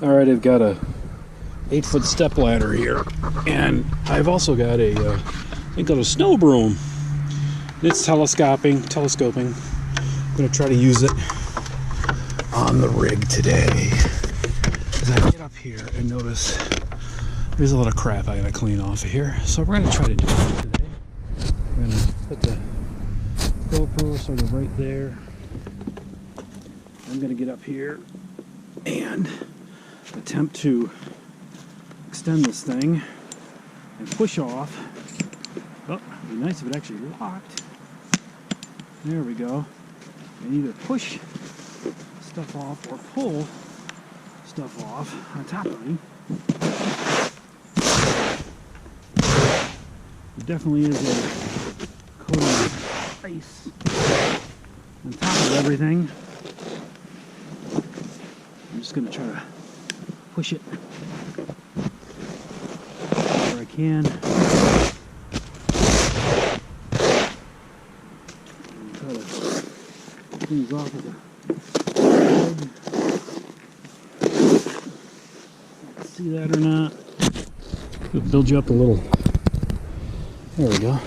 Alright, I've got a 8-foot step ladder here, and I've also got a thing called a Snowbroom. It's telescoping. I'm going to try to use it on the rig today. As I get up here and notice there's a lot of crap I got to clean off of here. So we're going to try to do it today. We're going to put the GoPro sort of right there. I'm going to get up here and attempt to extend this thing and push off. Oh, it'd be nice if it actually locked. There we go. And either push stuff off or pull stuff off on top of me. There definitely is a coating of ice on top of everything. I'm just going to try to push it where I can. And try to clean these off with a see that or not. It'll build you up a little. There we go.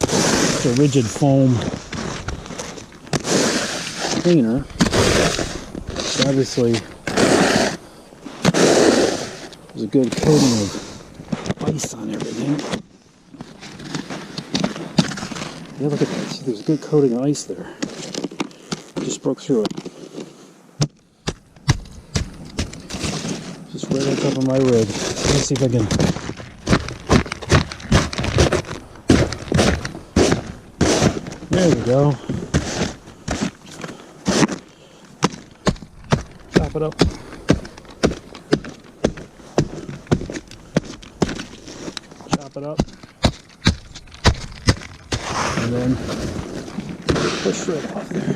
It's a rigid foam cleaner. Obviously, there's a good coating of ice on everything. Yeah, look at that. See, there's a good coating of ice there. Just broke through it. Just right on top of my rig. Let's see if I can. There we go. Chop it up. Chop it up. And then push right off there.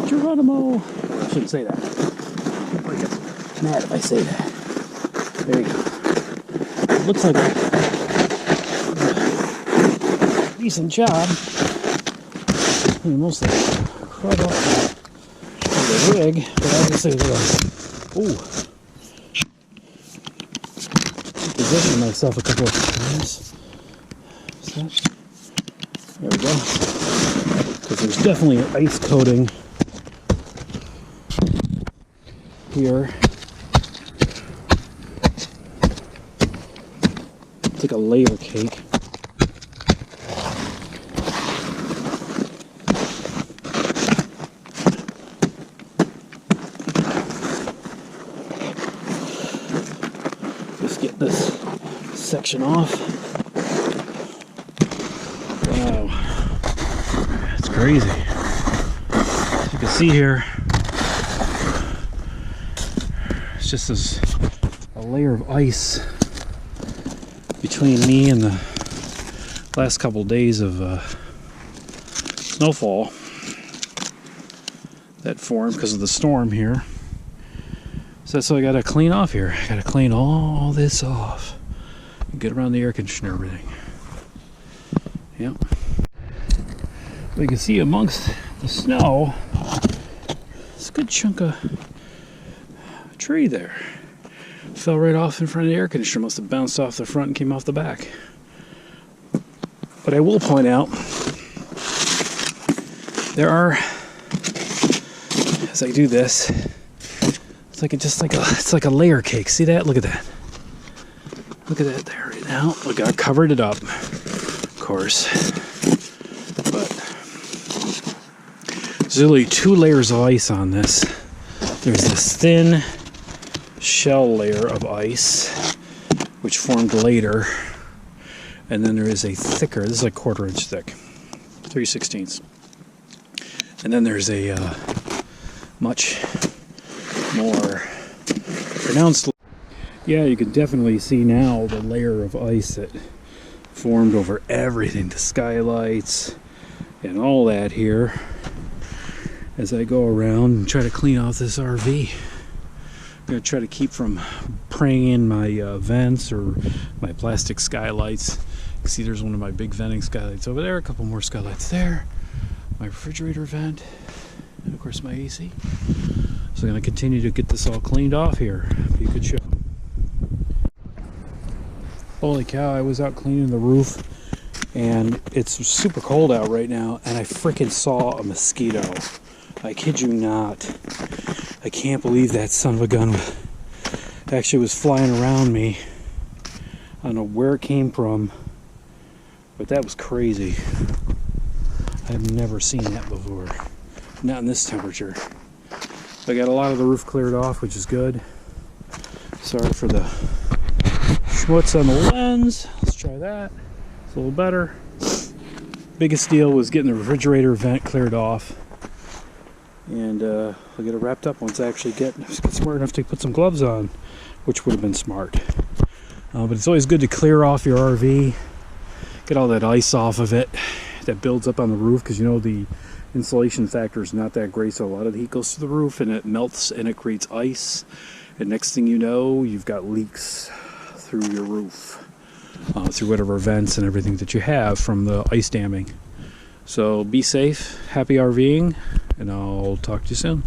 Geronimo! I shouldn't say that. Everybody gets mad if I say that. There you go. It looks like a decent job. Mostly crud off the rig, but obviously position myself a couple of times. There we go. Because there's definitely an ice coating here. It's like a layer cake. Just get this section off. Wow. It's crazy. As you can see here, it's just a layer of ice between me and the last couple days of snowfall that formed because of the storm here. So that's what I gotta clean off here. I gotta clean all this off and get around the air conditioner and everything. Yep. But you can see amongst the snow, it's a good chunk of tree there. Fell right off in front of the air conditioner. Must have bounced off the front and came off the back. But I will point out, there are, as I do this, it's like a layer cake. See that? Look at that. Look at that there right now. Look, I covered it up, of course. But there's really 2 layers of ice on this. There's this thin shell layer of ice, which formed later, and then there is a thicker, this is like 1/4 inch thick, 3/16. And then there's a much more pronounced, yeah, you can definitely see now the layer of ice that formed over everything, the skylights and all that here, as I go around and try to clean off this RV. going to try to keep from praying in my vents or my plastic skylights. You can see there's one of my big venting skylights over there, a couple more skylights there, my refrigerator vent, and of course my AC. So I'm going to continue to get this all cleaned off here. Be a good show. Holy cow, I was out cleaning the roof and it's super cold out right now, and I freaking saw a mosquito. I kid you not. I can't believe that son of a gun actually was flying around me. I don't know where it came from, but that was crazy. I've never seen that before. Not in this temperature. I got a lot of the roof cleared off, which is good. Sorry for the schmutz on the lens. Let's try that. It's a little better. Biggest deal was getting the refrigerator vent cleared off. And I'll get it wrapped up once I actually get smart enough to put some gloves on, which would have been smart. But it's always good to clear off your RV. Get all that ice off of it that builds up on the roof, because you know the insulation factor is not that great, so a lot of the heat goes to the roof and it melts and it creates ice, and next thing you know you've got leaks through your roof, through whatever vents and everything that you have from the ice damming. So be safe, happy RVing, and I'll talk to you soon.